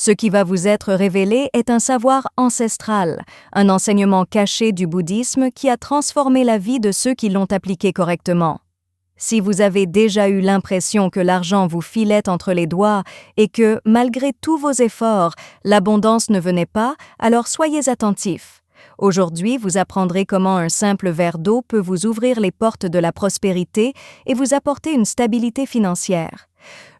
Ce qui va vous être révélé est un savoir ancestral, un enseignement caché du bouddhisme qui a transformé la vie de ceux qui l'ont appliqué correctement. Si vous avez déjà eu l'impression que l'argent vous filait entre les doigts et que, malgré tous vos efforts, l'abondance ne venait pas, alors soyez attentifs. Aujourd'hui, vous apprendrez comment un simple verre d'eau peut vous ouvrir les portes de la prospérité et vous apporter une stabilité financière.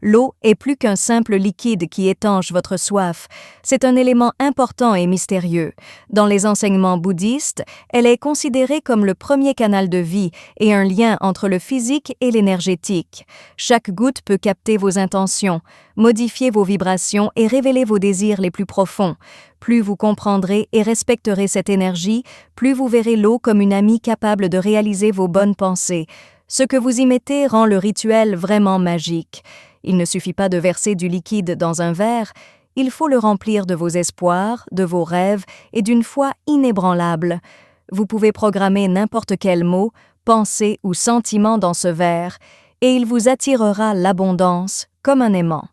L'eau est plus qu'un simple liquide qui étanche votre soif. C'est un élément important et mystérieux. Dans les enseignements bouddhistes, elle est considérée comme le premier canal de vie et un lien entre le physique et l'énergétique. Chaque goutte peut capter vos intentions, modifier vos vibrations et révéler vos désirs les plus profonds. Plus vous comprendrez et respecterez cette énergie, plus vous verrez l'eau comme une amie capable de réaliser vos bonnes pensées. Ce que vous y mettez rend le rituel vraiment magique. Il ne suffit pas de verser du liquide dans un verre, il faut le remplir de vos espoirs, de vos rêves et d'une foi inébranlable. Vous pouvez programmer n'importe quel mot, pensée ou sentiment dans ce verre, et il vous attirera l'abondance comme un aimant.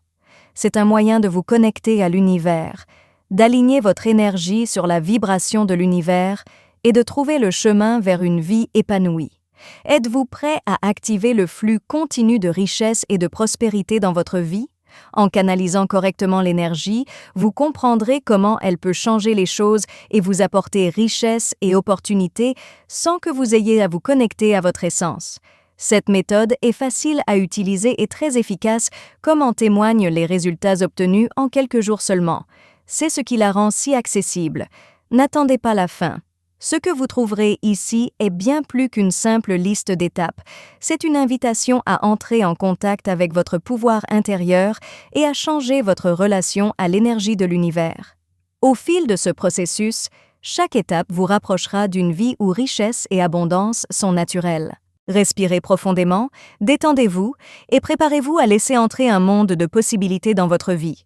C'est un moyen de vous connecter à l'univers, d'aligner votre énergie sur la vibration de l'univers et de trouver le chemin vers une vie épanouie. Êtes-vous prêt à activer le flux continu de richesse et de prospérité dans votre vie? En canalisant correctement l'énergie, vous comprendrez comment elle peut changer les choses et vous apporter richesse et opportunité sans que vous ayez à vous connecter à votre essence. Cette méthode est facile à utiliser et très efficace, comme en témoignent les résultats obtenus en quelques jours seulement. C'est ce qui la rend si accessible. N'attendez pas la fin. Ce que vous trouverez ici est bien plus qu'une simple liste d'étapes. C'est une invitation à entrer en contact avec votre pouvoir intérieur et à changer votre relation à l'énergie de l'univers. Au fil de ce processus, chaque étape vous rapprochera d'une vie où richesse et abondance sont naturelles. Respirez profondément, détendez-vous et préparez-vous à laisser entrer un monde de possibilités dans votre vie.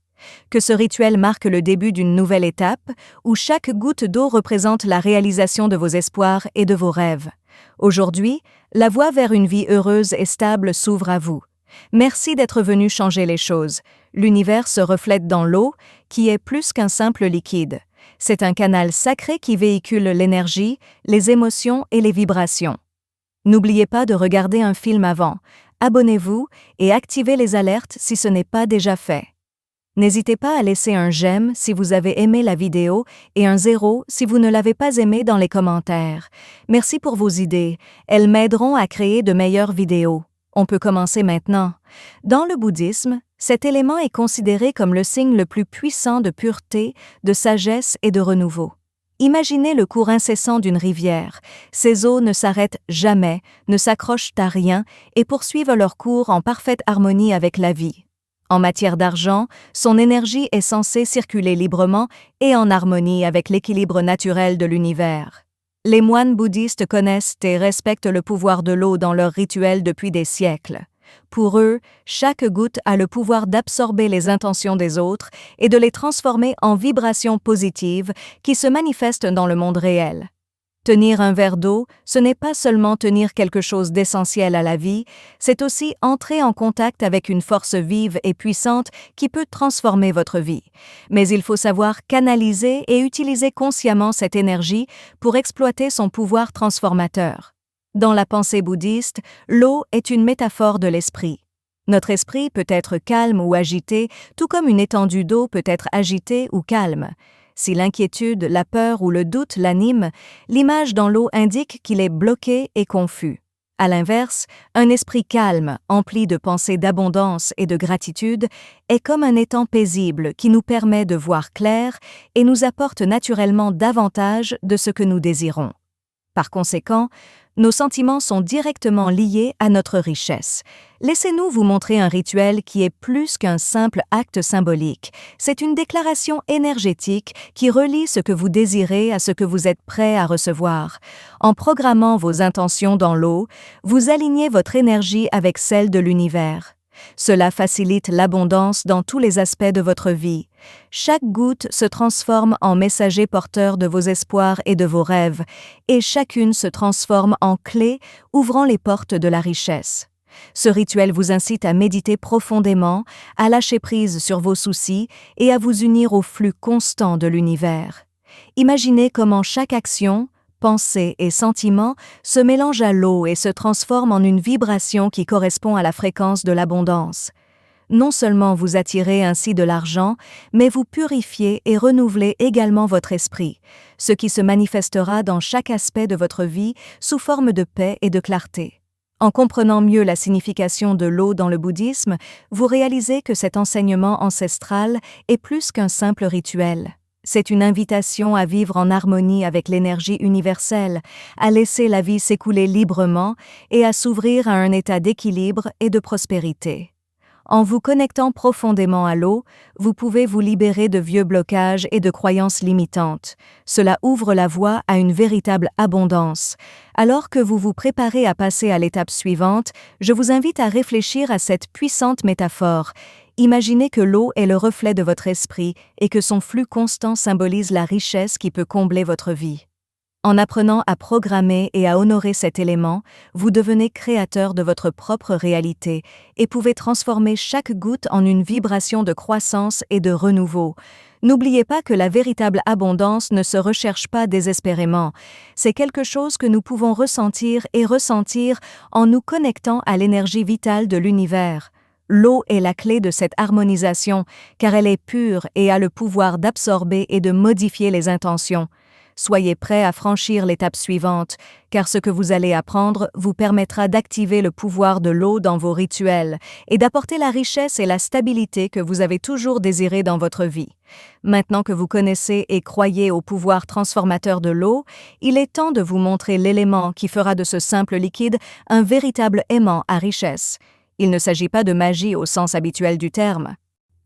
Que ce rituel marque le début d'une nouvelle étape, où chaque goutte d'eau représente la réalisation de vos espoirs et de vos rêves. Aujourd'hui, la voie vers une vie heureuse et stable s'ouvre à vous. Merci d'être venu changer les choses. L'univers se reflète dans l'eau, qui est plus qu'un simple liquide. C'est un canal sacré qui véhicule l'énergie, les émotions et les vibrations. N'oubliez pas de regarder un film avant, abonnez-vous et activez les alertes si ce n'est pas déjà fait. N'hésitez pas à laisser un j'aime si vous avez aimé la vidéo et un 0 si vous ne l'avez pas aimé dans les commentaires. Merci pour vos idées, elles m'aideront à créer de meilleures vidéos. On peut commencer maintenant. Dans le bouddhisme, cet élément est considéré comme le signe le plus puissant de pureté, de sagesse et de renouveau. Imaginez le cours incessant d'une rivière. Ses eaux ne s'arrêtent jamais, ne s'accrochent à rien et poursuivent leur cours en parfaite harmonie avec la vie. En matière d'argent, son énergie est censée circuler librement et en harmonie avec l'équilibre naturel de l'univers. Les moines bouddhistes connaissent et respectent le pouvoir de l'eau dans leurs rituels depuis des siècles. Pour eux, chaque goutte a le pouvoir d'absorber les intentions des autres et de les transformer en vibrations positives qui se manifestent dans le monde réel. Tenir un verre d'eau, ce n'est pas seulement tenir quelque chose d'essentiel à la vie, c'est aussi entrer en contact avec une force vive et puissante qui peut transformer votre vie. Mais il faut savoir canaliser et utiliser consciemment cette énergie pour exploiter son pouvoir transformateur. Dans la pensée bouddhiste, l'eau est une métaphore de l'esprit. Notre esprit peut être calme ou agité, tout comme une étendue d'eau peut être agitée ou calme. Si l'inquiétude, la peur ou le doute l'animent, l'image dans l'eau indique qu'il est bloqué et confus. À l'inverse, un esprit calme, empli de pensées d'abondance et de gratitude, est comme un étang paisible qui nous permet de voir clair et nous apporte naturellement davantage de ce que nous désirons. Par conséquent, nos sentiments sont directement liés à notre richesse. Laissez-nous vous montrer un rituel qui est plus qu'un simple acte symbolique. C'est une déclaration énergétique qui relie ce que vous désirez à ce que vous êtes prêt à recevoir. En programmant vos intentions dans l'eau, vous alignez votre énergie avec celle de l'univers. Cela facilite l'abondance dans tous les aspects de votre vie. Chaque goutte se transforme en messager porteur de vos espoirs et de vos rêves, et chacune se transforme en clé ouvrant les portes de la richesse. Ce rituel vous incite à méditer profondément, à lâcher prise sur vos soucis et à vous unir au flux constant de l'univers. Imaginez comment chaque action, pensée et sentiment se mélangent à l'eau et se transforment en une vibration qui correspond à la fréquence de l'abondance. Non seulement vous attirez ainsi de l'argent, mais vous purifiez et renouvelez également votre esprit, ce qui se manifestera dans chaque aspect de votre vie sous forme de paix et de clarté. En comprenant mieux la signification de l'eau dans le bouddhisme, vous réalisez que cet enseignement ancestral est plus qu'un simple rituel. C'est une invitation à vivre en harmonie avec l'énergie universelle, à laisser la vie s'écouler librement et à s'ouvrir à un état d'équilibre et de prospérité. En vous connectant profondément à l'eau, vous pouvez vous libérer de vieux blocages et de croyances limitantes. Cela ouvre la voie à une véritable abondance. Alors que vous vous préparez à passer à l'étape suivante, je vous invite à réfléchir à cette puissante métaphore. Imaginez que l'eau est le reflet de votre esprit et que son flux constant symbolise la richesse qui peut combler votre vie. En apprenant à programmer et à honorer cet élément, vous devenez créateur de votre propre réalité et pouvez transformer chaque goutte en une vibration de croissance et de renouveau. N'oubliez pas que la véritable abondance ne se recherche pas désespérément. C'est quelque chose que nous pouvons ressentir en nous connectant à l'énergie vitale de l'univers. L'eau est la clé de cette harmonisation car elle est pure et a le pouvoir d'absorber et de modifier les intentions. Soyez prêts à franchir l'étape suivante, car ce que vous allez apprendre vous permettra d'activer le pouvoir de l'eau dans vos rituels et d'apporter la richesse et la stabilité que vous avez toujours désiré dans votre vie. Maintenant que vous connaissez et croyez au pouvoir transformateur de l'eau, il est temps de vous montrer l'élément qui fera de ce simple liquide un véritable aimant à richesse. Il ne s'agit pas de magie au sens habituel du terme.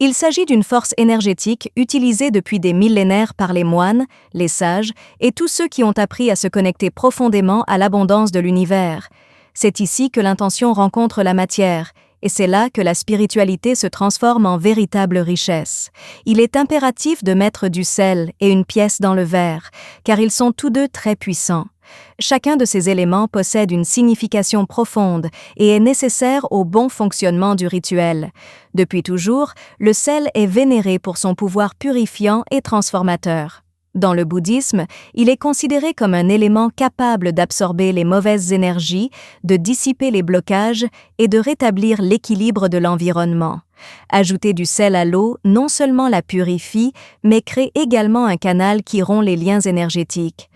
Il s'agit d'une force énergétique utilisée depuis des millénaires par les moines, les sages et tous ceux qui ont appris à se connecter profondément à l'abondance de l'univers. C'est ici que l'intention rencontre la matière, et c'est là que la spiritualité se transforme en véritable richesse. Il est impératif de mettre du sel et une pièce dans le verre, car ils sont tous deux très puissants. Chacun de ces éléments possède une signification profonde et est nécessaire au bon fonctionnement du rituel. Depuis toujours, le sel est vénéré pour son pouvoir purifiant et transformateur. Dans le bouddhisme, il est considéré comme un élément capable d'absorber les mauvaises énergies, de dissiper les blocages et de rétablir l'équilibre de l'environnement. Ajouter du sel à l'eau non seulement la purifie, mais crée également un canal qui rompt les liens énergétiques.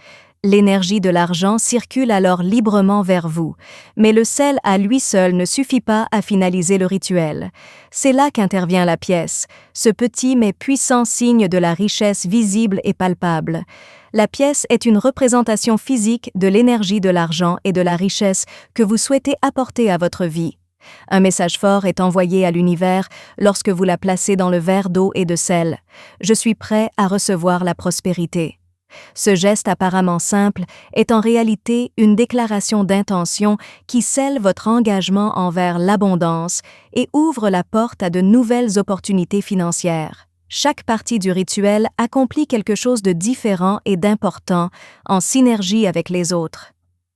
L'énergie de l'argent circule alors librement vers vous, mais le sel à lui seul ne suffit pas à finaliser le rituel. C'est là qu'intervient la pièce, ce petit mais puissant signe de la richesse visible et palpable. La pièce est une représentation physique de l'énergie de l'argent et de la richesse que vous souhaitez apporter à votre vie. Un message fort est envoyé à l'univers lorsque vous la placez dans le verre d'eau et de sel. Je suis prêt à recevoir la prospérité. Ce geste apparemment simple est en réalité une déclaration d'intention qui scelle votre engagement envers l'abondance et ouvre la porte à de nouvelles opportunités financières. Chaque partie du rituel accomplit quelque chose de différent et d'important en synergie avec les autres.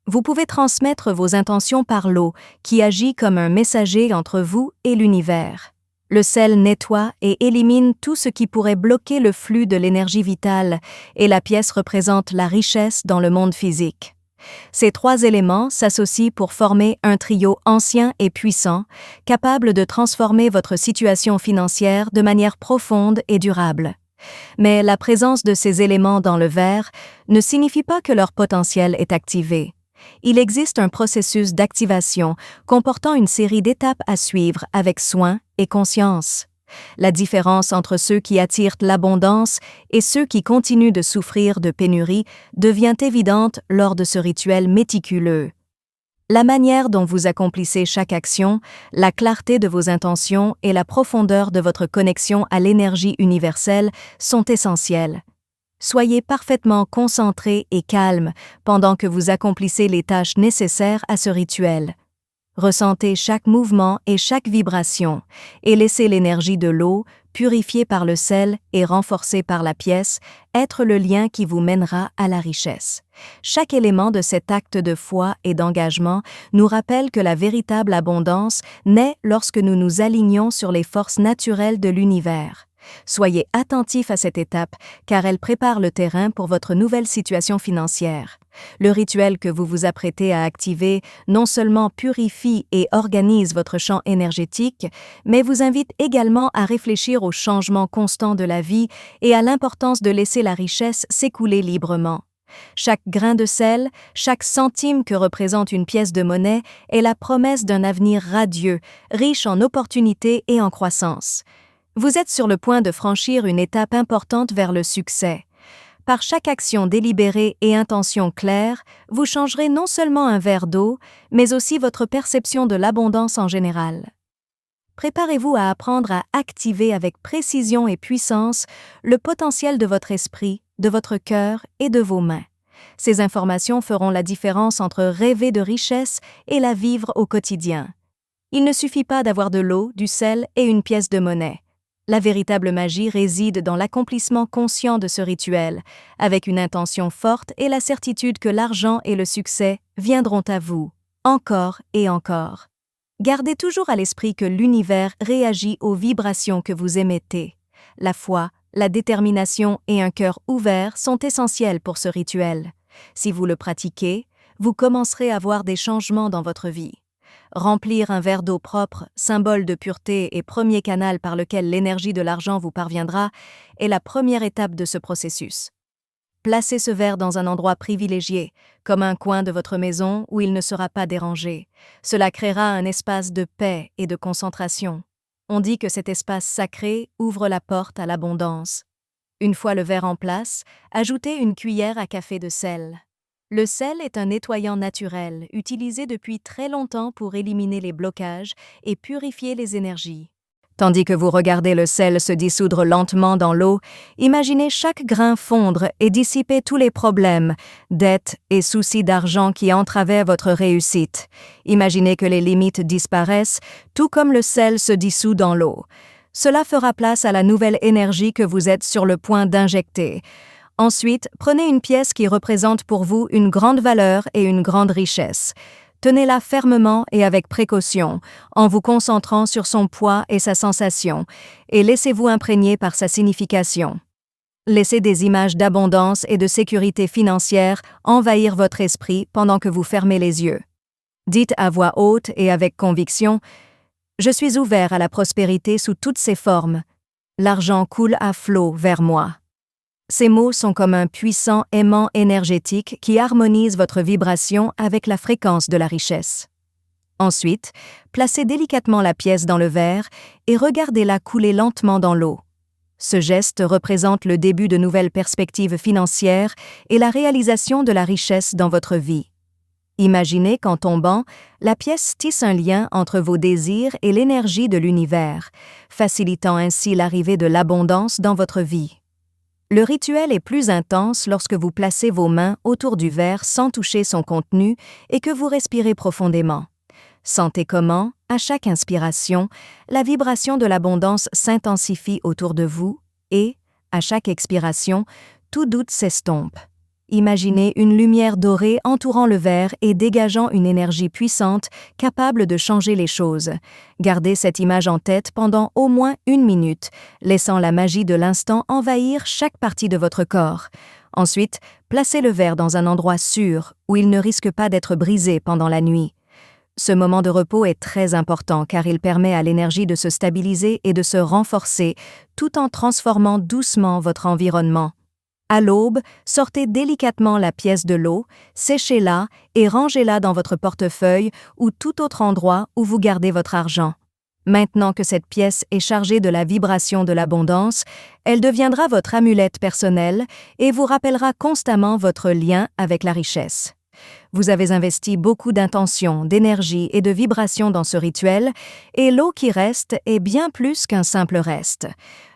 Vous pouvez transmettre vos intentions par l'eau, qui agit comme un messager entre vous et l'univers. Le sel nettoie et élimine tout ce qui pourrait bloquer le flux de l'énergie vitale, et la pièce représente la richesse dans le monde physique. Ces trois éléments s'associent pour former un trio ancien et puissant, capable de transformer votre situation financière de manière profonde et durable. Mais la présence de ces éléments dans le verre ne signifie pas que leur potentiel est activé. Il existe un processus d'activation comportant une série d'étapes à suivre avec soin et conscience. La différence entre ceux qui attirent l'abondance et ceux qui continuent de souffrir de pénurie devient évidente lors de ce rituel méticuleux. La manière dont vous accomplissez chaque action, la clarté de vos intentions et la profondeur de votre connexion à l'énergie universelle sont essentielles. Soyez parfaitement concentré et calme pendant que vous accomplissez les tâches nécessaires à ce rituel. Ressentez chaque mouvement et chaque vibration et laissez l'énergie de l'eau, purifié par le sel et renforcé par la pièce, être le lien qui vous mènera à la richesse. Chaque élément de cet acte de foi et d'engagement nous rappelle que la véritable abondance naît lorsque nous nous alignons sur les forces naturelles de l'univers. Soyez attentifs à cette étape, car elle prépare le terrain pour votre nouvelle situation financière. Le rituel que vous vous apprêtez à activer non seulement purifie et organise votre champ énergétique, mais vous invite également à réfléchir aux changements constants de la vie et à l'importance de laisser la richesse s'écouler librement. Chaque grain de sel, chaque centime que représente une pièce de monnaie est la promesse d'un avenir radieux, riche en opportunités et en croissance. Vous êtes sur le point de franchir une étape importante vers le succès. Par chaque action délibérée et intention claire, vous changerez non seulement un verre d'eau, mais aussi votre perception de l'abondance en général. Préparez-vous à apprendre à activer avec précision et puissance le potentiel de votre esprit, de votre cœur et de vos mains. Ces informations feront la différence entre rêver de richesse et la vivre au quotidien. Il ne suffit pas d'avoir de l'eau, du sel et une pièce de monnaie. La véritable magie réside dans l'accomplissement conscient de ce rituel, avec une intention forte et la certitude que l'argent et le succès viendront à vous, encore et encore. Gardez toujours à l'esprit que l'univers réagit aux vibrations que vous émettez. La foi, la détermination et un cœur ouvert sont essentiels pour ce rituel. Si vous le pratiquez, vous commencerez à voir des changements dans votre vie. Remplir un verre d'eau propre, symbole de pureté et premier canal par lequel l'énergie de l'argent vous parviendra, est la première étape de ce processus. Placez ce verre dans un endroit privilégié, comme un coin de votre maison où il ne sera pas dérangé. Cela créera un espace de paix et de concentration. On dit que cet espace sacré ouvre la porte à l'abondance. Une fois le verre en place, ajoutez une cuillère à café de sel. Le sel est un nettoyant naturel, utilisé depuis très longtemps pour éliminer les blocages et purifier les énergies. Tandis que vous regardez le sel se dissoudre lentement dans l'eau, imaginez chaque grain fondre et dissiper tous les problèmes, dettes et soucis d'argent qui entravaient votre réussite. Imaginez que les limites disparaissent, tout comme le sel se dissout dans l'eau. Cela fera place à la nouvelle énergie que vous êtes sur le point d'injecter. Ensuite, prenez une pièce qui représente pour vous une grande valeur et une grande richesse. Tenez-la fermement et avec précaution, en vous concentrant sur son poids et sa sensation, et laissez-vous imprégner par sa signification. Laissez des images d'abondance et de sécurité financière envahir votre esprit pendant que vous fermez les yeux. Dites à voix haute et avec conviction « Je suis ouvert à la prospérité sous toutes ses formes. L'argent coule à flot vers moi. » Ces mots sont comme un puissant aimant énergétique qui harmonise votre vibration avec la fréquence de la richesse. Ensuite, placez délicatement la pièce dans le verre et regardez-la couler lentement dans l'eau. Ce geste représente le début de nouvelles perspectives financières et la réalisation de la richesse dans votre vie. Imaginez qu'en tombant, la pièce tisse un lien entre vos désirs et l'énergie de l'univers, facilitant ainsi l'arrivée de l'abondance dans votre vie. Le rituel est plus intense lorsque vous placez vos mains autour du verre sans toucher son contenu et que vous respirez profondément. Sentez comment, à chaque inspiration, la vibration de l'abondance s'intensifie autour de vous et, à chaque expiration, tout doute s'estompe. Imaginez une lumière dorée entourant le verre et dégageant une énergie puissante capable de changer les choses. Gardez cette image en tête pendant au moins 1 minute, laissant la magie de l'instant envahir chaque partie de votre corps. Ensuite, placez le verre dans un endroit sûr où il ne risque pas d'être brisé pendant la nuit. Ce moment de repos est très important car il permet à l'énergie de se stabiliser et de se renforcer tout en transformant doucement votre environnement. À l'aube, sortez délicatement la pièce de l'eau, séchez-la et rangez-la dans votre portefeuille ou tout autre endroit où vous gardez votre argent. Maintenant que cette pièce est chargée de la vibration de l'abondance, elle deviendra votre amulette personnelle et vous rappellera constamment votre lien avec la richesse. Vous avez investi beaucoup d'intention, d'énergie et de vibration dans ce rituel, et l'eau qui reste est bien plus qu'un simple reste.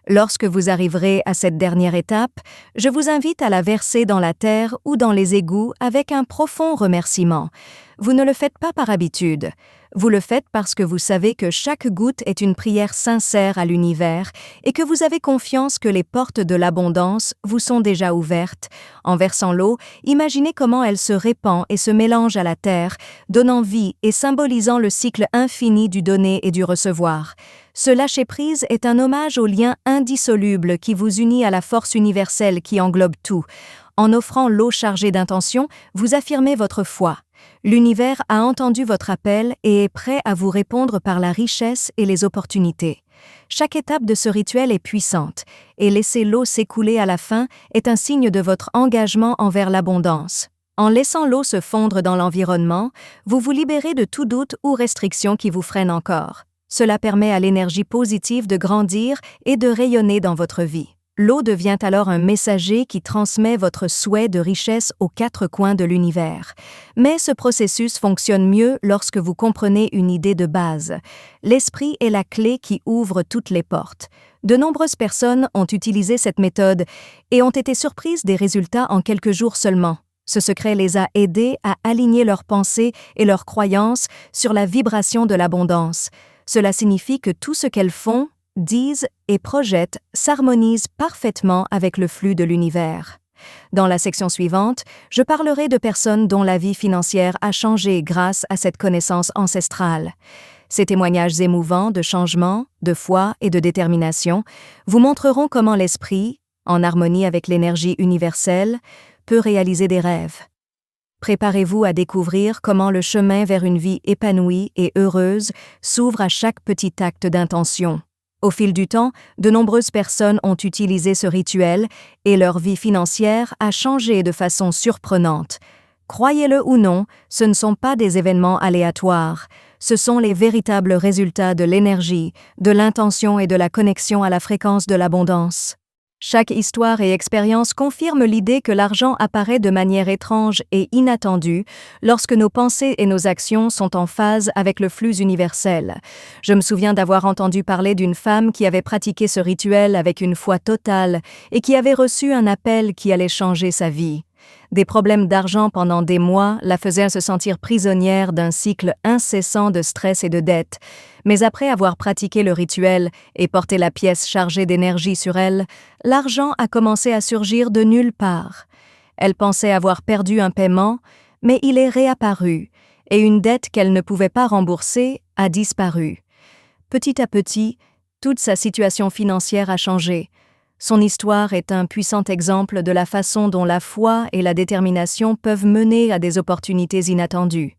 Lorsque vous arriverez à cette dernière étape, je vous invite à la verser dans la terre ou dans les égouts avec un profond remerciement. Vous ne le faites pas par habitude. Vous le faites parce que vous savez que chaque goutte est une prière sincère à l'univers et que vous avez confiance que les portes de l'abondance vous sont déjà ouvertes. En versant l'eau, imaginez comment elle se répand et se mélange à la terre, donnant vie et symbolisant le cycle infini du donner et du recevoir. Ce lâcher-prise est un hommage au lien indissoluble qui vous unit à la force universelle qui englobe tout. En offrant l'eau chargée d'intention, vous affirmez votre foi. L'univers a entendu votre appel et est prêt à vous répondre par la richesse et les opportunités. Chaque étape de ce rituel est puissante, et laisser l'eau s'écouler à la fin est un signe de votre engagement envers l'abondance. En laissant l'eau se fondre dans l'environnement, vous vous libérez de tout doute ou restriction qui vous freine encore. Cela permet à l'énergie positive de grandir et de rayonner dans votre vie. L'eau devient alors un messager qui transmet votre souhait de richesse aux quatre coins de l'univers. Mais ce processus fonctionne mieux lorsque vous comprenez une idée de base. L'esprit est la clé qui ouvre toutes les portes. De nombreuses personnes ont utilisé cette méthode et ont été surprises des résultats en quelques jours seulement. Ce secret les a aidés à aligner leurs pensées et leurs croyances sur la vibration de l'abondance. Cela signifie que tout ce qu'elles font, disent et projettent s'harmonisent parfaitement avec le flux de l'univers. Dans la section suivante, je parlerai de personnes dont la vie financière a changé grâce à cette connaissance ancestrale. Ces témoignages émouvants de changement, de foi et de détermination vous montreront comment l'esprit, en harmonie avec l'énergie universelle, peut réaliser des rêves. Préparez-vous à découvrir comment le chemin vers une vie épanouie et heureuse s'ouvre à chaque petit acte d'intention. Au fil du temps, de nombreuses personnes ont utilisé ce rituel et leur vie financière a changé de façon surprenante. Croyez-le ou non, ce ne sont pas des événements aléatoires. Ce sont les véritables résultats de l'énergie, de l'intention et de la connexion à la fréquence de l'abondance. Chaque histoire et expérience confirme l'idée que l'argent apparaît de manière étrange et inattendue lorsque nos pensées et nos actions sont en phase avec le flux universel. Je me souviens d'avoir entendu parler d'une femme qui avait pratiqué ce rituel avec une foi totale et qui avait reçu un appel qui allait changer sa vie. Des problèmes d'argent pendant des mois la faisaient se sentir prisonnière d'un cycle incessant de stress et de dettes. Mais après avoir pratiqué le rituel et porté la pièce chargée d'énergie sur elle, l'argent a commencé à surgir de nulle part. Elle pensait avoir perdu un paiement, mais il est réapparu, et une dette qu'elle ne pouvait pas rembourser a disparu. Petit à petit, toute sa situation financière a changé. Son histoire est un puissant exemple de la façon dont la foi et la détermination peuvent mener à des opportunités inattendues.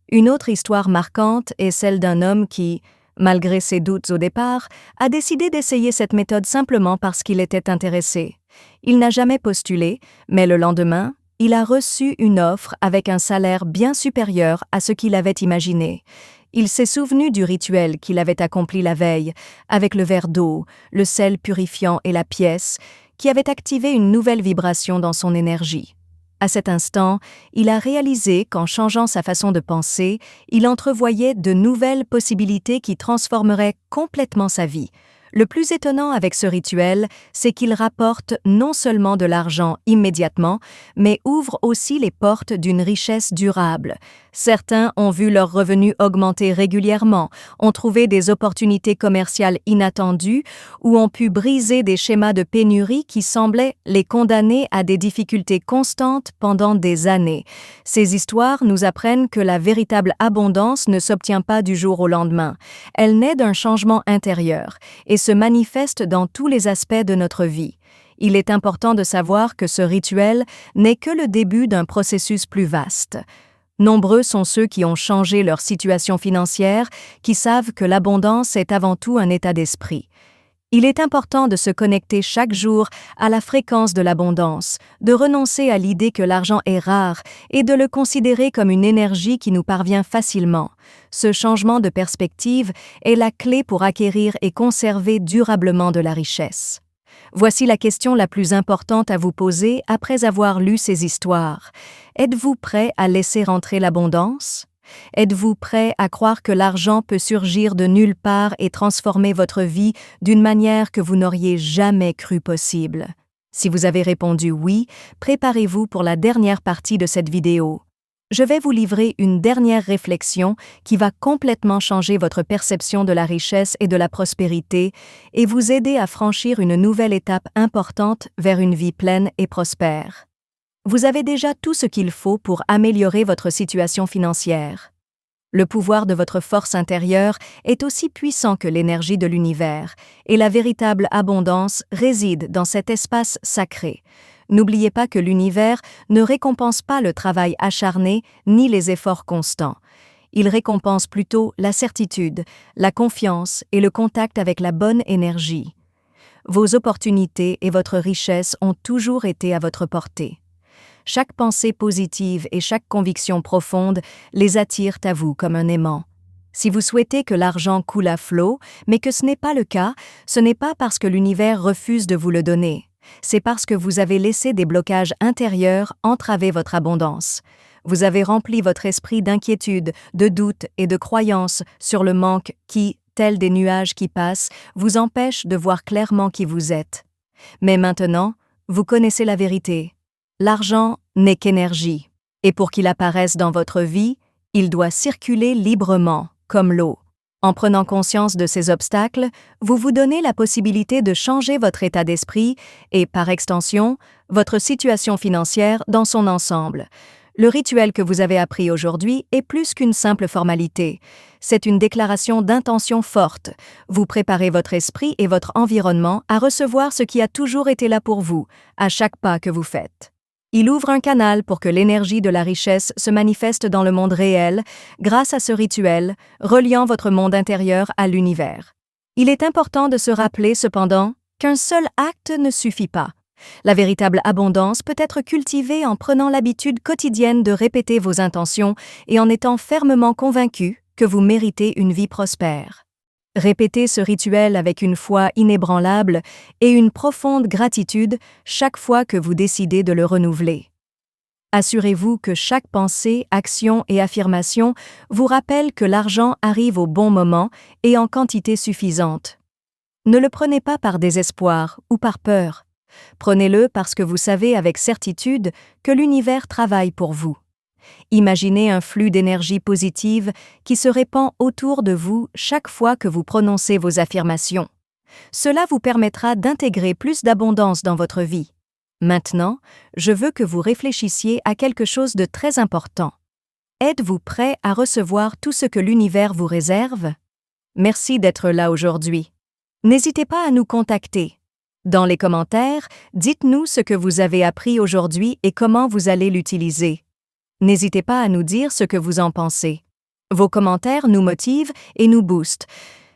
Une autre histoire marquante est celle d'un homme qui, malgré ses doutes au départ, a décidé d'essayer cette méthode simplement parce qu'il était intéressé. Il n'a jamais postulé, mais le lendemain, il a reçu une offre avec un salaire bien supérieur à ce qu'il avait imaginé. Il s'est souvenu du rituel qu'il avait accompli la veille, avec le verre d'eau, le sel purifiant et la pièce, qui avait activé une nouvelle vibration dans son énergie. À cet instant, il a réalisé qu'en changeant sa façon de penser, il entrevoyait de nouvelles possibilités qui transformeraient complètement sa vie. Le plus étonnant avec ce rituel, c'est qu'il rapporte non seulement de l'argent immédiatement, mais ouvre aussi les portes d'une richesse durable. Certains ont vu leurs revenus augmenter régulièrement, ont trouvé des opportunités commerciales inattendues ou ont pu briser des schémas de pénurie qui semblaient les condamner à des difficultés constantes pendant des années. Ces histoires nous apprennent que la véritable abondance ne s'obtient pas du jour au lendemain. Elle naît d'un changement intérieur et se manifeste dans tous les aspects de notre vie. Il est important de savoir que ce rituel n'est que le début d'un processus plus vaste. Nombreux sont ceux qui ont changé leur situation financière, qui savent que l'abondance est avant tout un état d'esprit. Il est important de se connecter chaque jour à la fréquence de l'abondance, de renoncer à l'idée que l'argent est rare et de le considérer comme une énergie qui nous parvient facilement. Ce changement de perspective est la clé pour acquérir et conserver durablement de la richesse. Voici la question la plus importante à vous poser après avoir lu ces histoires. Êtes-vous prêt à laisser entrer l'abondance? Êtes-vous prêt à croire que l'argent peut surgir de nulle part et transformer votre vie d'une manière que vous n'auriez jamais cru possible? Si vous avez répondu oui, préparez-vous pour la dernière partie de cette vidéo. Je vais vous livrer une dernière réflexion qui va complètement changer votre perception de la richesse et de la prospérité et vous aider à franchir une nouvelle étape importante vers une vie pleine et prospère. Vous avez déjà tout ce qu'il faut pour améliorer votre situation financière. Le pouvoir de votre force intérieure est aussi puissant que l'énergie de l'univers, et la véritable abondance réside dans cet espace sacré. N'oubliez pas que l'univers ne récompense pas le travail acharné ni les efforts constants. Il récompense plutôt la certitude, la confiance et le contact avec la bonne énergie. Vos opportunités et votre richesse ont toujours été à votre portée. Chaque pensée positive et chaque conviction profonde les attirent à vous comme un aimant. Si vous souhaitez que l'argent coule à flot, mais que ce n'est pas le cas, ce n'est pas parce que l'univers refuse de vous le donner. C'est parce que vous avez laissé des blocages intérieurs entraver votre abondance. Vous avez rempli votre esprit d'inquiétude, de doute et de croyances sur le manque qui, tels des nuages qui passent, vous empêchent de voir clairement qui vous êtes. Mais maintenant, vous connaissez la vérité. L'argent n'est qu'énergie, et pour qu'il apparaisse dans votre vie, il doit circuler librement, comme l'eau. En prenant conscience de ces obstacles, vous vous donnez la possibilité de changer votre état d'esprit et, par extension, votre situation financière dans son ensemble. Le rituel que vous avez appris aujourd'hui est plus qu'une simple formalité. C'est une déclaration d'intention forte. Vous préparez votre esprit et votre environnement à recevoir ce qui a toujours été là pour vous, à chaque pas que vous faites. Il ouvre un canal pour que l'énergie de la richesse se manifeste dans le monde réel grâce à ce rituel, reliant votre monde intérieur à l'univers. Il est important de se rappeler cependant qu'un seul acte ne suffit pas. La véritable abondance peut être cultivée en prenant l'habitude quotidienne de répéter vos intentions et en étant fermement convaincu que vous méritez une vie prospère. Répétez ce rituel avec une foi inébranlable et une profonde gratitude chaque fois que vous décidez de le renouveler. Assurez-vous que chaque pensée, action et affirmation vous rappelle que l'argent arrive au bon moment et en quantité suffisante. Ne le prenez pas par désespoir ou par peur. Prenez-le parce que vous savez avec certitude que l'univers travaille pour vous. Imaginez un flux d'énergie positive qui se répand autour de vous chaque fois que vous prononcez vos affirmations. Cela vous permettra d'intégrer plus d'abondance dans votre vie. Maintenant, je veux que vous réfléchissiez à quelque chose de très important. Êtes-vous prêt à recevoir tout ce que l'univers vous réserve? Merci d'être là aujourd'hui. N'hésitez pas à nous contacter. Dans les commentaires, dites-nous ce que vous avez appris aujourd'hui et comment vous allez l'utiliser. N'hésitez pas à nous dire ce que vous en pensez. Vos commentaires nous motivent et nous boostent.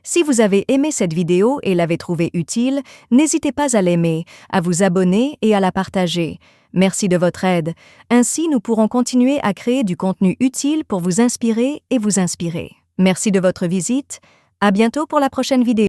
Si vous avez aimé cette vidéo et l'avez trouvée utile, n'hésitez pas à l'aimer, à vous abonner et à la partager. Merci de votre aide. Ainsi, nous pourrons continuer à créer du contenu utile pour vous inspirer et vous inspirer. Merci de votre visite. À bientôt pour la prochaine vidéo.